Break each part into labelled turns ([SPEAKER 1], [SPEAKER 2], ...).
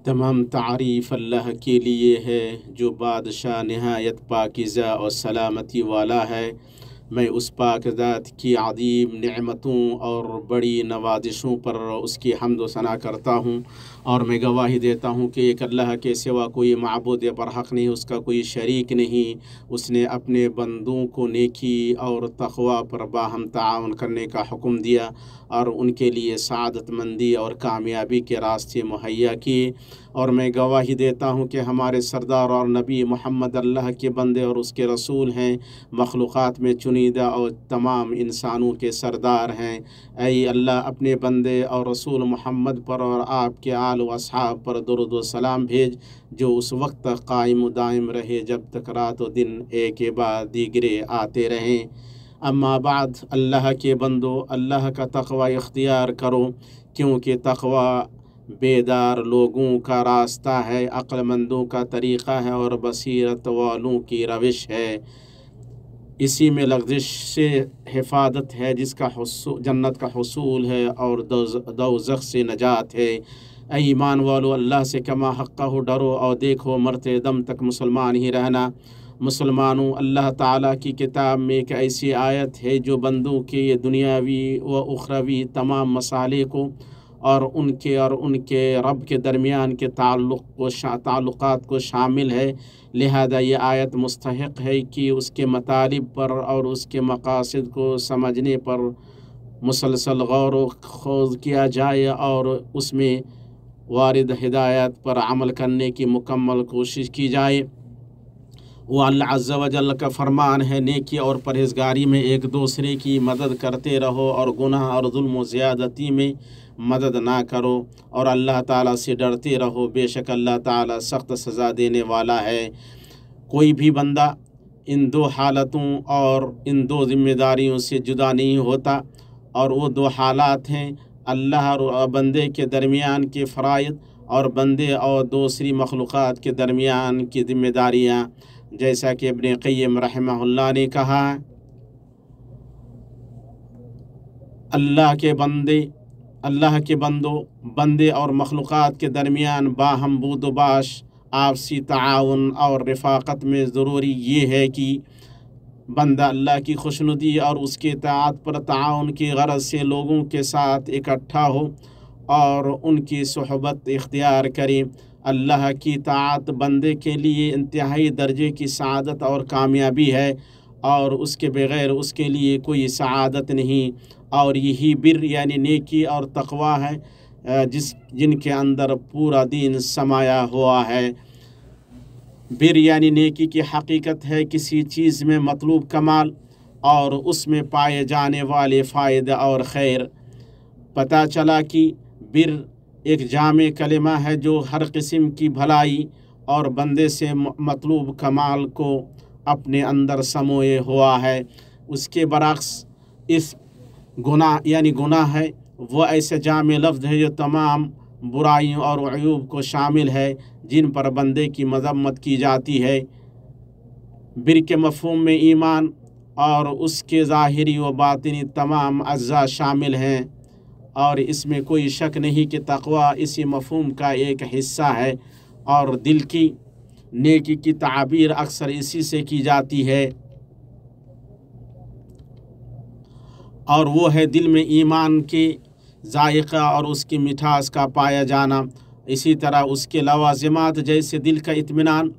[SPEAKER 1] तमाम तारीफ़ अल्लाह के लिए है जो बादशाह नहायत पाकीज़ा और सलामती वाला है। मैं उस पाक ज़ात की अज़ीम नेमतों और बड़ी नवाज़िशों पर उसकी हम्द व सना करता हूँ और मैं गवाही देता हूँ कि एक अल्लाह के सिवा कोई माबूद बरहक़ नहीं, उसका कोई शरीक नहीं। उसने अपने बंदों को नेकी और तक़वा पर बाहम ताआवुन करने का हुक्म दिया और उनके लिए सआदतमंदी और कामयाबी के रास्ते मुहैया किए। और मैं गवाही देता हूँ कि हमारे सरदार और नबी मोहम्मद अल्लाह के बंदे और उसके रसूल हैं, मखलूक़ात में चुनीदा और तमाम इंसानों के सरदार हैं। ऐ अल्लाह अपने बंदे और रसूल मोहम्मद पर और आपके आल व अस्हाब पर दुरूद व सलाम भेज जो उस वक्त तक कायम व दायम रहे जब तक रात व दिन एक के बाद दीगरे आते रहें। अम्मा बाद, अल्लाह के बंदो, अल्लाह का तक़वा इख्तियार करो क्योंकि तक़वा बेदार लोगों का रास्ता है, अक्लमंदों का तरीक़ा है और बसीरत वालों की रविश है। इसी में लग़ज़िश से हिफाजत है जिसका जन्नत का हुसूल है और दोज़ख से नजात है। ऐ ईमान वालो, अल्लाह से कमा हक़्क़हु डरो और देखो मरते दम तक मुसलमान ही रहना। मुसलमानों, अल्लाह ताला की किताब में एक ऐसी आयत है जो बंदों के ये दुनियावी व उखरवी तमाम मसाले को और उनके रब के दरमियान के ताल्लुक़ात को शामिल है। लिहाजा ये आयत मुस्तहिक़ है कि उसके मतालिब पर और उसके मक़ासिद को समझने पर मुसलसल गौर व खोज किया जाए और उसमें वारिद हिदायत पर अमल करने की मुकम्मल कोशिश की जाए। वो अल्लाह अज़्ज़ा व जल्ल का फरमान है, नेकी और परहेज़गारी में एक दूसरे की मदद करते रहो और गुनाह और जुल्म व ज़्यादती में मदद ना करो और अल्लाह ताला से डरते रहो, बेशक अल्लाह ताला सख्त सज़ा देने वाला है। कोई भी बंदा इन दो हालतों और इन दो ज़िम्मेदारियों से जुदा नहीं होता और वो दो हालात हैं अल्लाह और बंदे के दरमियान के फ़राइज़ और बंदे और दूसरी मखलूक़ात के दरमियान की ज़िम्मेदारियाँ। जैसा कि इब्न क़य्यिम रहमहुल्लाह ने कहा, अल्लाह के बंदे और मखलूक़ात के दरमियान बाहम बूदबाश आपसी ताआवुन और रफ़ाक़त में ज़रूरी ये है कि बंदा अल्लाह की खुशनुदी और उसके इताअत पर ताआवुन की गरज से लोगों के साथ इकट्ठा हो और उनकी सोहबत इख्तियार करे। अल्लाह की ताअत बंदे के लिए इंतहाई दर्जे की सआदत और कामयाबी है और उसके बग़ैर उसके लिए कोई सआदत नहीं। और यही बिर यानी नेकी और तक़वा है जिनके अंदर पूरा दीन समाया हुआ है। बिर यानी नेकी की हकीकत है किसी चीज़ में मतलूब कमाल और उसमें पाए जाने वाले फ़ायदे और खैर। पता चला कि बिर एक जामे कलिमा है जो हर किस्म की भलाई और बंदे से मतलूब कमाल को अपने अंदर समोए हुआ है। उसके बरक्स इस गुनाह यानी गुनाह है वो ऐसे जामे लफ्ज़ है जो तमाम बुराइयों और अयूब को शामिल है जिन पर बंदे की मज़म्मत की जाती है। बिर के मफ़हूम में ईमान और उसके ज़ाहिरी व बातिनी तमाम अज़्ज़ा शामिल हैं और इसमें कोई शक नहीं कि तक़वा इसी मफ़हूम का एक हिस्सा है और दिल की नेकी की ताबीर अक्सर इसी से की जाती है और वो है दिल में ईमान के जायक़ा और उसकी मिठास का पाया जाना। इसी तरह उसके लवाज़िमात जैसे दिल का इत्मीनान,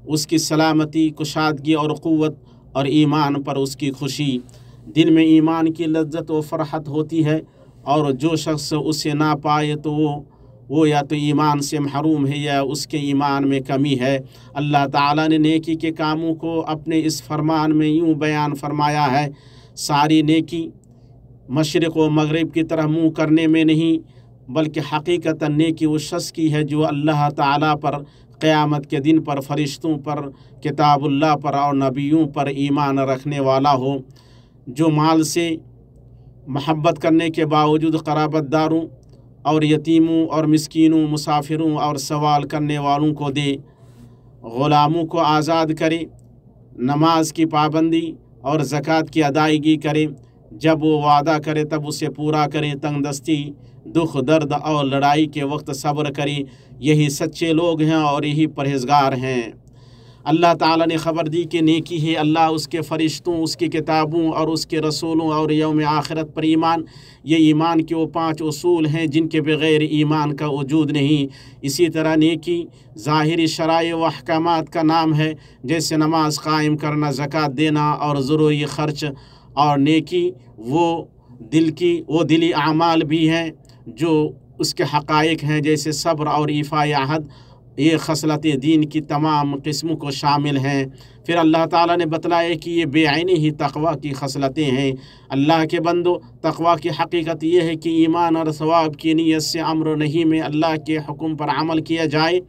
[SPEAKER 1] उसकी सलामती, कुशादगी और क़ुव्वत और ईमान पर उसकी खुशी। दिल में ईमान की लज्जत व फ़रहत होती है और जो शख्स उसे ना पाए तो वो या तो ईमान से महरूम है या उसके ईमान में कमी है। अल्लाह ताला ने नेकी के कामों को अपने इस फरमान में यूँ बयान फरमाया है, सारी नेकी मशरिक़ व मग़रिब की तरह मुँह करने में नहीं बल्कि हकीकतन नेकी उस शख्स की है जो अल्लाह ताला पर, क़यामत के दिन पर, फ़रिश्तों पर, किताबुल्लाह पर और नबियों पर ईमान रखने वाला हो, जो माल से महब्बत करने के बावजूद क़राबतदारों और यतीमों और मिस्कीनों, मुसाफिरों और सवाल करने वालों को दे, ग़ुलामों को आज़ाद करे, नमाज की पाबंदी और ज़कात की अदायगी करे, जब वो वादा करे तब उसे पूरा करे, तंगदस्ती दुख दर्द और लड़ाई के वक्त सब्र करें, यही सच्चे लोग हैं और यही परहेज़गार हैं। अल्लाह ताला ने ख़बर दी कि नेकी है अल्लाह, उसके फ़रिश्तों, उसकी किताबों और उसके रसूलों और यौम आखिरत पर ईमान। ये ईमान के वो 5 उसूल हैं जिनके बग़ैर ईमान का वजूद नहीं। इसी तरह नेकी ज़ाहिरी शराइ व अहकामात का नाम है, जैसे नमाज कायम करना, ज़कात देना और ज़रूरी ख़र्च। और नेकी वो दिली आमाल भी हैं जो उसके हक़ाइक़ हैं, जैसे सब्र और ईफ़ाए अहद। ये खसलतें दीन की तमाम किस्मों को शामिल हैं। फिर अल्लाह ताला ने बतलाया कि ये बेआइनी ही तक़वा की खसलतें हैं। अल्लाह के बंदो, तक़वा की हकीकत ये है कि ईमान और सवाब की नीयत से अम्र नहीं में अल्लाह के हुक्म पर अमल किया जाए।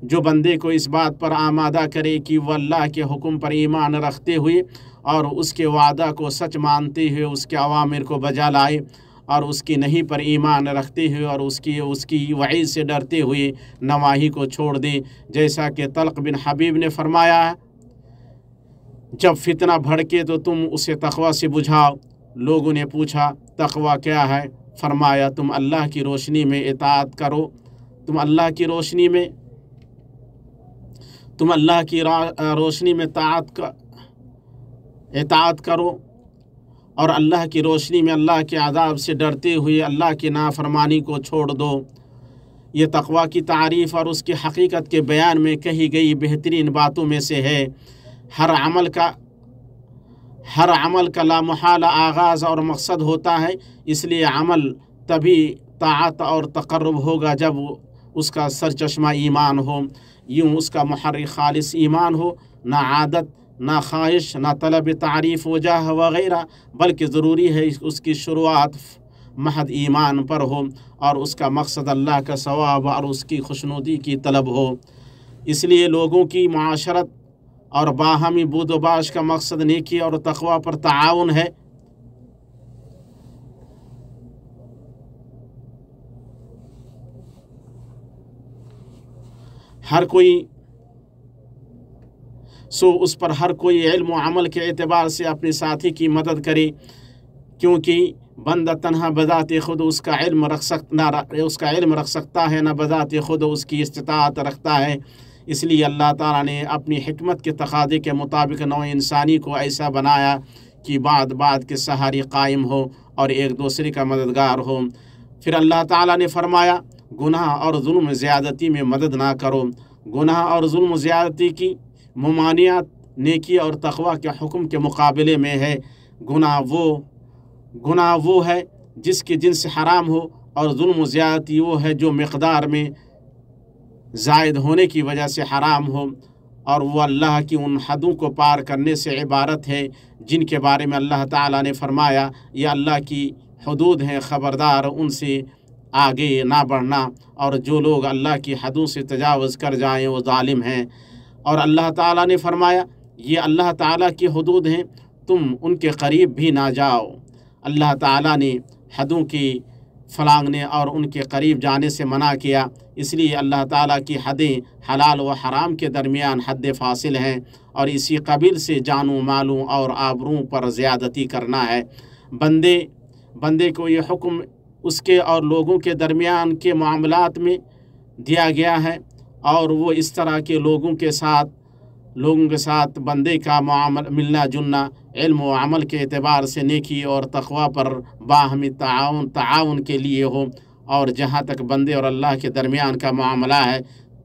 [SPEAKER 1] जो बंदे को इस बात पर आमादा करे कि वह अल्लाह के हुक्म पर ईमान रखते हुए और उसके वादा को सच मानते हुए उसके अवामिर को बजा लाए और उसकी नहीं पर ईमान रखते हुए और उसकी वईद से डरते हुए नवाही को छोड़ दे। जैसा कि तल्क़ बिन हबीब ने फरमाया है, जब फितना भड़के तो तुम उसे तक़वा से बुझाओ। लोगों ने पूछा तक़वा क्या है? फरमाया, तुम अल्लाह की रोशनी में इताअत करो, तुम अल्लाह की रोशनी में इताअत करो और अल्लाह की रोशनी में अल्लाह के अज़ाब से डरते हुए अल्लाह की नाफरमानी को छोड़ दो। ये तक़वा की तारीफ़ और उसकी हकीकत के बयान में कही गई बेहतरीन बातों में से है। हर अमल का लामहला आगाज़ और मकसद होता है, इसलिए अमल तभी ताअत और तक़र्रुब होगा जब उसका सरचश्मा ईमान हो। यूँ उसका मुहर्रिक खालिस ईमान हो, ना आदत, ना ख्वाहिश, ना तलब तारीफ़ वजाह वग़ैरह, बल्कि ज़रूरी है उसकी शुरुआत महद ईमान पर हो और उसका मकसद अल्लाह का सवाब और उसकी खुशनुदी की तलब हो। इसलिए लोगों की माशरत और बाहमी बूदोबाश का मकसद नेकी और तक़वा पर ताआवुन है। उस पर हर कोई इल्म व अमल के एतबार से अपने साथी की मदद करे, क्योंकि बंदा तन्हा बज़ात खुद उसका इल्म रख सकता है, न बज़ात खुद उसकी इस्तिताअत रखता है। इसलिए अल्लाह ताला ने अपनी हिकमत के तकाज़े के मुताबिक नौ इंसानी को ऐसा बनाया कि बाद के सहारे कायम हो और एक दूसरे का मददगार हो। फिर अल्लाह ताला ने फरमाया, गुनाह और जुल्म ज़्यादती में मदद ना करो। गुनाह और जुल्म ज़्यादती की मुमानियत नेकी और तक़वा के हुक्म के मुकाबले में है। गुनाह वो है जिसके जिनसे हराम हो और जुल्म ज़्यादती वो है जो मिक़दार में ज़ायद होने की वजह से हराम हो, और वो अल्लाह की उन हदों को पार करने से इबारत है जिनके बारे में अल्लाह ताला ने फरमाया, ये अल्लाह की हदूद हैं, ख़बरदार उनसे आगे ना बढ़ना। और जो लोग अल्लाह की हदों से तजावुज़ कर जाएँ वो ज़ालिम हैं। और अल्लाह ताला ने फरमाया, ये अल्लाह ताला की हदूद हैं, तुम उनके करीब भी ना जाओ। अल्लाह ताला ने हदों की फलांगने और उनके करीब जाने से मना किया। इसलिए अल्लाह ताला की हदें हलाल व हराम के दरमियान हद फासिल हैं और इसी कबील से जानों, मालों और आबरों पर ज़्यादती करना है। बंदे को ये हुक्म उसके और लोगों के दरमियान के मामलात में दिया गया है, और वो इस तरह के लोगों के साथ बंदे का मिलना जुलना इल्म व अमल के एतबार से नेकी और तक़वा पर बाहमी ताआवुन के लिए हो। और जहाँ तक बंदे और अल्लाह के दरमियान का मामला है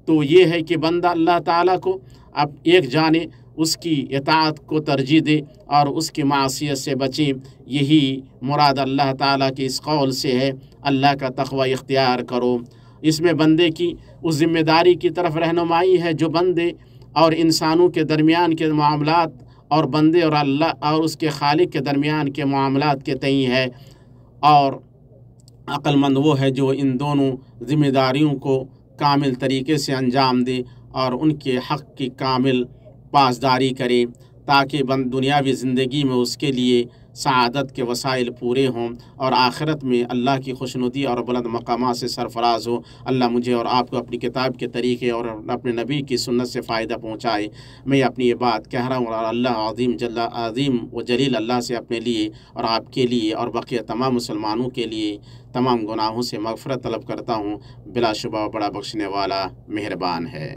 [SPEAKER 1] तो ये है कि बंदा अल्लाह ताला को अब एक जाने, उसकी इताअत को तरजीह दे और उसकी मासियत से बचे। यही मुराद अल्लाह ताला की इस कौल से है, अल्लाह का तक़वा इख्तियार करो। इसमें बंदे की उस ज़िम्मेदारी की तरफ रहनुमाई है जो बंदे और इंसानों के दरमियान के मामलात और बंदे और अल्लाह और उसके खालिक के दरमियान के मामलात के तई है। और अक्लमंद वो है जो इन दोनों ज़िम्मेदारियों को कामिल तरीके से अंजाम दे और उनके हक़ की कामिल पासदारी करे, ताकि दुनियावी ज़िंदगी में उसके लिए सआदत के वसाइल पूरे हों और आखिरत में अल्लाह की खुशनुदी और बुलंद मकामात से सरफराज हो। अल्लाह मुझे और आपको अपनी किताब के तरीके और अपने नबी की सुन्नत से फ़ायदा पहुँचाए। मैं अपनी ये बात कह रहा हूँ और अल्लाह अज़ीम व जलील अल्लाह से अपने लिए और आपके लिए और बाकी तमाम मुसलमानों के लिए तमाम गुनाहों से मग़फ़िरत तलब करता हूँ। बिलाशुबा बड़ा बख्शने वाला मेहरबान है।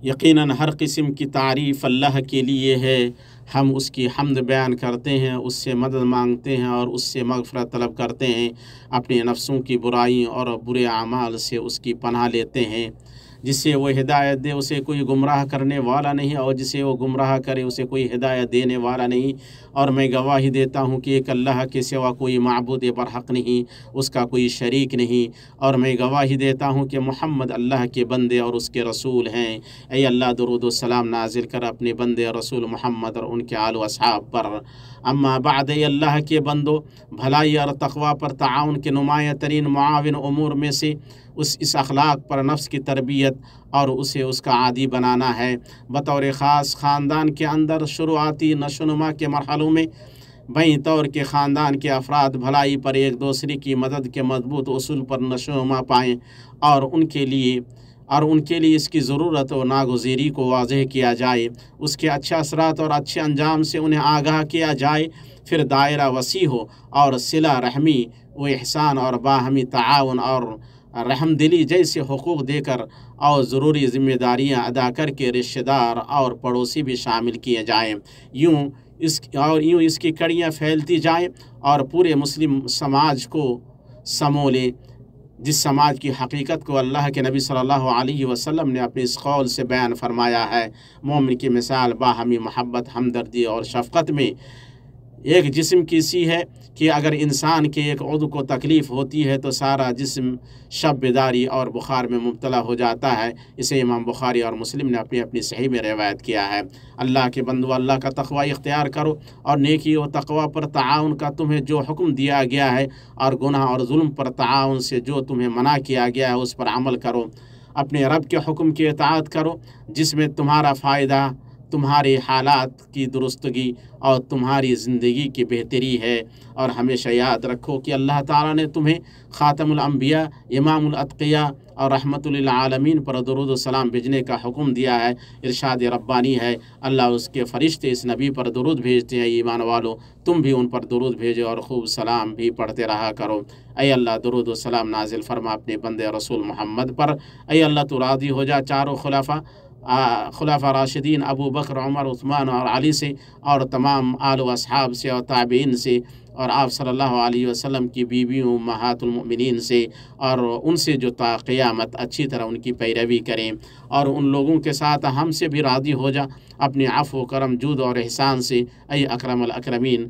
[SPEAKER 1] यकीनन हर किस्म की तारीफ़ अल्लाह के लिए है। हम उसकी हम्द बयान करते हैं, उससे मदद मांगते हैं और उससे मग़फ़िरत तलब करते हैं। अपने नफ्सों की बुराई और बुरे अमाल से उसकी पनाह लेते हैं। जिसे वो हिदायत दे उसे कोई गुमराह करने वाला नहीं, और जिसे वो गुमराह करे उसे कोई हिदायत देने वाला नहीं। और मैं गवाही देता हूँ कि एक अल्लाह के सिवा कोई माबूद बरहक़ नहीं, उसका कोई शरीक नहीं। और मैं गवाही देता हूँ कि मोहम्मद अल्लाह के बंदे और उसके रसूल हैं। ऐ अल्लाह दुरूद व सलाम नाजिल कर अपने बंदे रसूल मोहम्मद और उनके आल व असहाब पर। अम्मा बाद, अल्लाह के बंदो, भलाई और तक़वा पर ताउन के नुमाया तरीन मुआविन उमूर में से इस अखलाक पर नफ्स की तरबियत और उसे उसका आदी बनाना है। बतौर ख़ास ख़ानदान के अंदर शुरुआती नशोनुमा के मरहलों में बई तौर के ख़ानदान के अफराद भलाई पर एक दूसरे की मदद के मजबूत उसूल पर नशोनुमा पाएँ और उनके लिए इसकी ज़रूरत और नागुज़ीरी को वाज़ेह किया जाए, उसके अच्छे असरात और अच्छे अंजाम से उन्हें आगाह किया जाए। फिर दायरा वसी हो और सिला रहमी व एहसान और बाहमी ताआवुन और रहमदिली जैसे हुकूक़ देकर और ज़रूरी ज़िम्मेदारियाँ अदा करके रिश्तेदार और पड़ोसी भी शामिल किए जाएँ। यूँ इसकी कड़ियाँ फैलती जाएँ और पूरे मुस्लिम समाज को समोले, जिस समाज की हकीकत को अल्लाह के नबी सल्लल्लाहु अलैहि वसल्लम ने अपने इस कौल से बयान फरमाया है। मोमिन की मिसाल बाहमी मोहब्बत, हमदर्दी और शफ़क़त में एक जिस्म की सी है कि अगर इंसान के एक उज़्व को तकलीफ़ होती है तो सारा जिस्म शब बेदारी और बुखार में मुब्तला हो जाता है। इसे इमाम बुखारी और मुस्लिम ने अपनी अपनी सही में रिवायत किया है। अल्लाह के बंदो, अल्लाह का तक़वा इख्तियार करो और नेकी और तक़वा पर ताउन का तुम्हें जो हुक्म दिया गया है और गुनाह और जुल्म पर ताउन से जो तुम्हें मना किया गया है उस पर अमल करो। अपने रब के हुक्म की इताअत करो जिसमें तुम्हारा फ़ायदा, तुम्हारे हालात की दुरुस्तगी और तुम्हारी ज़िंदगी की बेहतरी है। और हमेशा याद रखो कि अल्लाह ताला ने तुम्हें ख़ातमुल अंबिया, इमामुल अत्क़िया और रहमतुल लिल आलमीन पर दुरूद व सलाम भेजने का हुक्म दिया है। इरशाद रब्बानी है, अल्लाह उसके फ़रिश्ते इस नबी पर दुरूद भेजते हैं। ईमान वालों, तुम भी उन पर दुरूद भेजो और खूब सलाम भी पढ़ते रहा करो। ऐ अल्लाह दुरूद व सलाम नाजिल फरमा अपने बंदे रसूल मोहम्मद पर। ऐ अल्लाह तू राज़ी हो जा चारों खुलाफा राशिदीन अबू बकर, उमर, उस्मान और अली से और तमाम आल व असहाब से और ताबीन से और आप सल्लल्लाहु अलैहि वसल्लम की बीवियों उम्महातुल मोमिनीन से और उनसे जो ता क़यामत अच्छी तरह उनकी पैरवी करें। और उन लोगों के साथ हमसे भी राज़ी हो जा अपने अफ़्व, करम, जूद और एहसान से। ऐ अकरमुल अकरमीन,